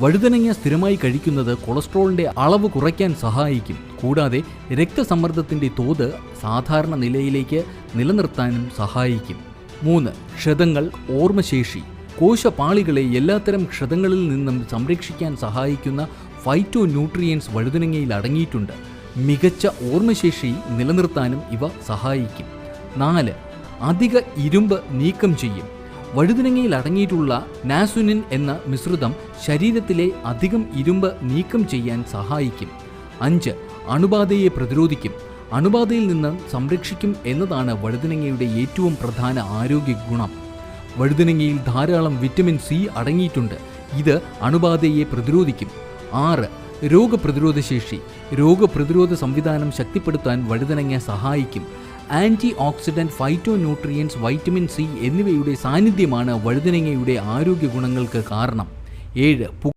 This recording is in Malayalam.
വഴുതനങ്ങ സ്ഥിരമായി കഴിക്കുന്നത് കൊളസ്ട്രോളിൻ്റെ അളവ് കുറയ്ക്കാൻ സഹായിക്കും. കൂടാതെ രക്തസമ്മർദ്ദത്തിൻ്റെ തോത് സാധാരണ നിലയിലേക്ക് നിലനിർത്താനും സഹായിക്കും. 3. ക്ഷതങ്ങൾ, ഓർമ്മശേഷി. കോശപാളികളെ എല്ലാത്തരം ക്ഷതങ്ങളിൽ നിന്നും സംരക്ഷിക്കാൻ സഹായിക്കുന്ന ഫൈറ്റോ ന്യൂട്രിയൻസ് വഴുതനങ്ങയിൽ അടങ്ങിയിട്ടുണ്ട്. മികച്ച ഓർമ്മശേഷി നിലനിർത്താനും ഇവ സഹായിക്കും. 4. അധിക ഇരുമ്പ് നീക്കം ചെയ്യും. വഴുതനങ്ങയിൽ അടങ്ങിയിട്ടുള്ള നാസുനിൻ എന്ന മിശ്രിതം ശരീരത്തിലെ അധികം ഇരുമ്പ് നീക്കം ചെയ്യാൻ സഹായിക്കും. 5. അണുബാധയെ പ്രതിരോധിക്കും. അണുബാധയിൽ നിന്ന് സംരക്ഷിക്കും എന്നതാണ് വഴുതനങ്ങയുടെ ഏറ്റവും പ്രധാന ആരോഗ്യ ഗുണം. വഴുതനങ്ങയിൽ ധാരാളം വിറ്റമിൻ സി അടങ്ങിയിട്ടുണ്ട്. ഇത് അണുബാധയെ പ്രതിരോധിക്കും. 6. രോഗപ്രതിരോധ ശേഷി. രോഗപ്രതിരോധ സംവിധാനം ശക്തിപ്പെടുത്താൻ വഴുതനങ്ങ സഹായിക്കും. Antioxidant, phytonutrients, vitamin C എന്നിവയുടെ സാന്നിധ്യമാണ് വഴുതനങ്ങയുടെ ആരോഗ്യ ഗുണങ്ങൾക്ക് കാരണം. 7.